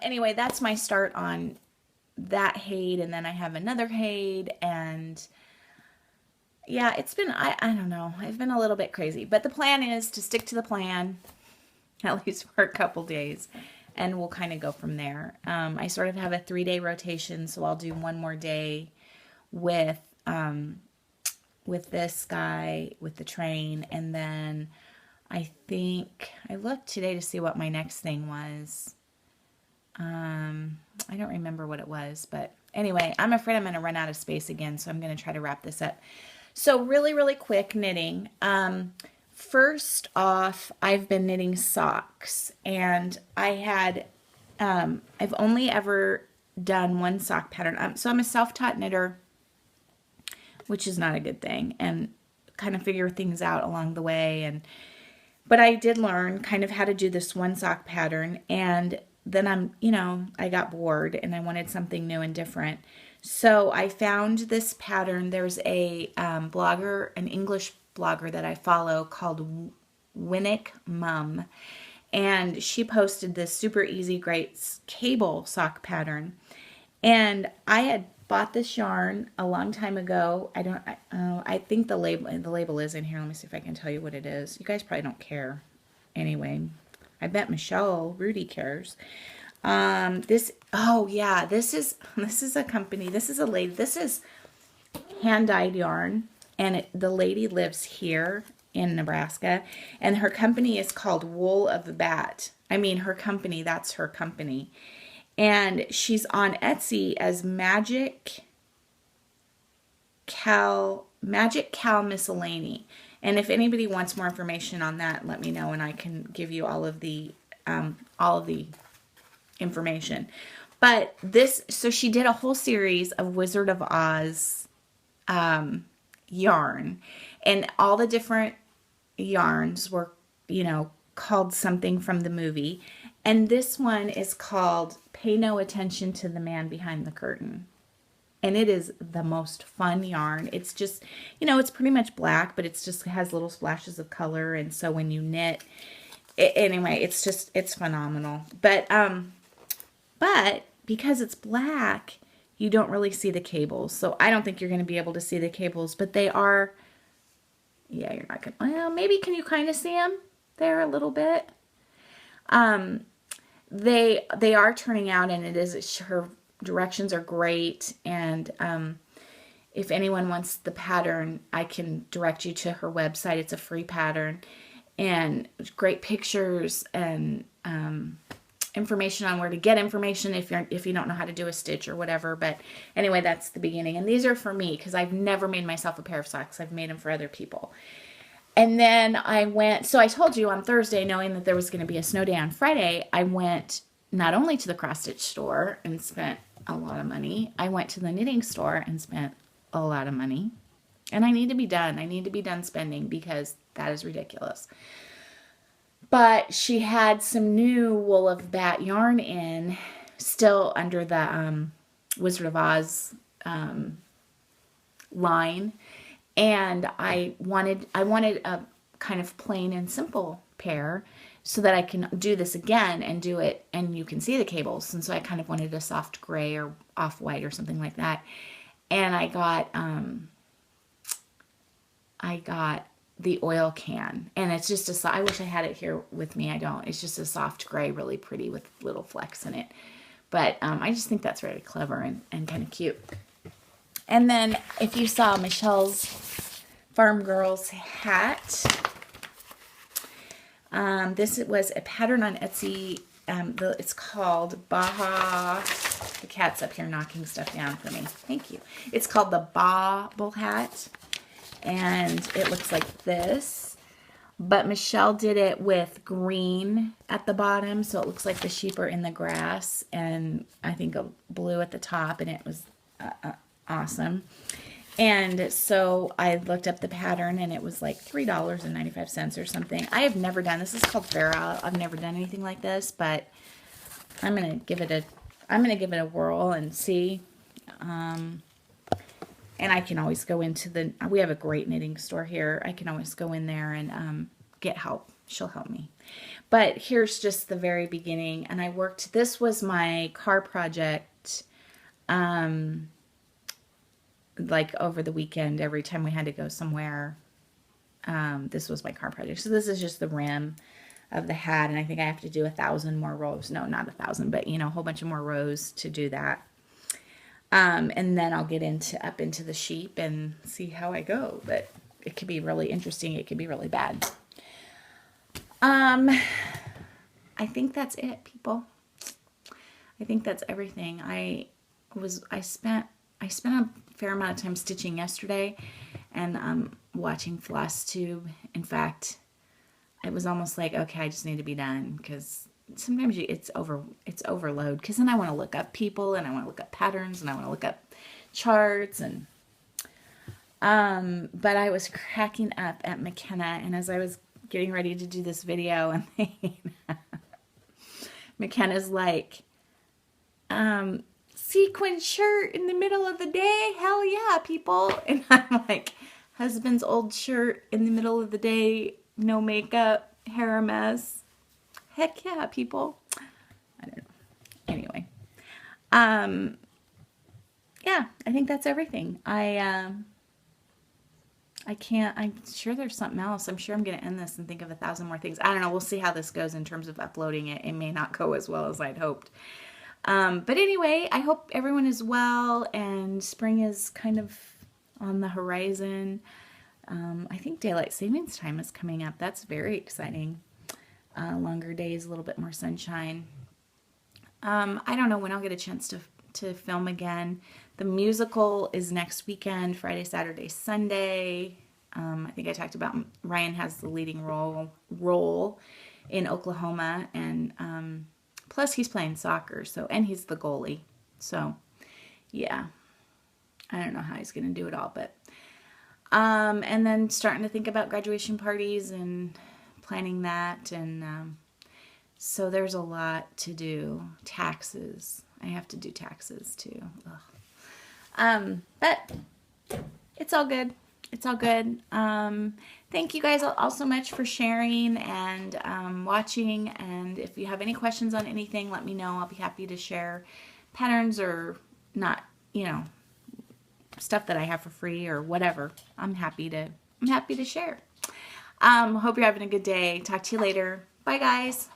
Anyway, that's my start on that Haid, and then I have another Haid, and yeah, it's been, I don't know, I've been a little bit crazy, but the plan is to stick to the plan, at least for a couple days, and we'll kind of go from there. I sort of have a 3-day rotation, so I'll do one more day with, with this guy, with the train, and then I think, I looked today to see what my next thing was. I don't remember what it was, but anyway, I'm afraid I'm going to run out of space again, so I'm going to try to wrap this up. So really, really quick knitting. First off, I've been knitting socks, and I've only ever done one sock pattern. So I'm a self-taught knitter, which is not a good thing, and kind of figure things out along the way. But I did learn kind of how to do this one sock pattern, and then I got bored and I wanted something new and different. So I found this pattern. There's a blogger, an English blogger that I follow called Winnick Mum, and she posted this super easy, great cable sock pattern. And I had bought this yarn a long time ago. I think the label is in here. Let me see if I can tell you what it is. You guys probably don't care. Anyway, I bet Michelle Rudy cares. Oh yeah, this is a company. This is a lady. This is hand-dyed yarn, and the lady lives here in Nebraska, and her company is called Wool of the Bat. I mean, her company, that's her company. And she's on Etsy as Magic Cal Miscellany. And if anybody wants more information on that, let me know, and I can give you all of the information. But so she did a whole series of Wizard of Oz yarn, and all the different yarns were, called something from the movie. And this one is called Pay No Attention to the Man Behind the Curtain. And it is the most fun yarn. It's just, it's pretty much black, but it has little splashes of color. And so when you knit, anyway, it's phenomenal. But because it's black, you don't really see the cables. So I don't think you're going to be able to see the cables, but they are, yeah, you're not going to, well, maybe can you kind of see them there a little bit? They are turning out, and her directions are great. And if anyone wants the pattern, I can direct you to her website. It's a free pattern, and great pictures and information on where to get information if you don't know how to do a stitch or whatever. But anyway, that's the beginning. And these are for me because I've never made myself a pair of socks. I've made them for other people. And then so I told you on Thursday, knowing that there was going to be a snow day on Friday, I went not only to the cross stitch store and spent a lot of money, I went to the knitting store and spent a lot of money. And I need to be done. I need to be done spending because that is ridiculous. But she had some new Wool of Bat yarn in, still under the Wizard of Oz line. And I wanted a kind of plain and simple pair so that I can do this again and do it, and you can see the cables. And so I kind of wanted a soft gray or off-white or something like that. And I got the oil can, and it's just I wish I had it here with me. I don't. It's just a soft gray, really pretty with little flecks in it. But I just think that's very clever and kind of cute. And then if you saw Michelle's Farm Girls hat, this was a pattern on Etsy. It's called Baja. The cat's up here knocking stuff down for me. Thank you. It's called the Bobble hat, and it looks like this. But Michelle did it with green at the bottom, so it looks like the sheep are in the grass, and I think a blue at the top, and it was awesome. And so I looked up the pattern, and it was like $3.95 or something. I have never done this. This is called Farrah. I've never done anything like this, but I'm gonna give it a whirl and see. And I can always go into we have a great knitting store here. I can always go in there and get help she'll help me. But here's just the very beginning. And I worked, this was my car project, like over the weekend, every time we had to go somewhere. This was my car project. So this is just the rim of the hat. And I think I have to do 1,000 more rows. No, not 1,000, but you know, a whole bunch of more rows to do that. And then I'll get up into the sheep and see how I go. But it could be really interesting. It could be really bad. I think that's it, people. I think that's everything. I spent a fair amount of time stitching yesterday and watching Floss Tube. In fact, it was almost like, okay, I just need to be done, because sometimes it's overload, because then I want to look up people and I want to look up patterns and I want to look up charts and but I was cracking up at McKenna, and as I was getting ready to do this video, and McKenna's like, sequin shirt in the middle of the day, hell yeah, people. And I'm like, husband's old shirt in the middle of the day, no makeup, hair a mess, heck yeah, people. I don't know. Anyway, yeah, I think that's everything. I'm sure there's something else. I'm sure I'm going to end this and think of 1,000 more things. I don't know. We'll see how this goes in terms of uploading it. It may not go as well as I'd hoped. But anyway, I hope everyone is well, and spring is kind of on the horizon. I think daylight savings time is coming up. That's very exciting. Longer days, a little bit more sunshine. I don't know when I'll get a chance to film again. The musical is next weekend, Friday, Saturday, Sunday. I think I talked about Ryan has the leading role in Oklahoma, and plus he's playing soccer, and he's the goalie. So yeah, I don't know how he's going to do it all, but and then starting to think about graduation parties and planning that, and so there's a lot to do. Taxes. I have to do taxes too. But it's all good. It's all good. Thank you guys all so much for sharing and watching. And if you have any questions on anything, let me know. I'll be happy to share patterns or not, stuff that I have for free or whatever. I'm happy to share. Hope you're having a good day. Talk to you later. Bye, guys.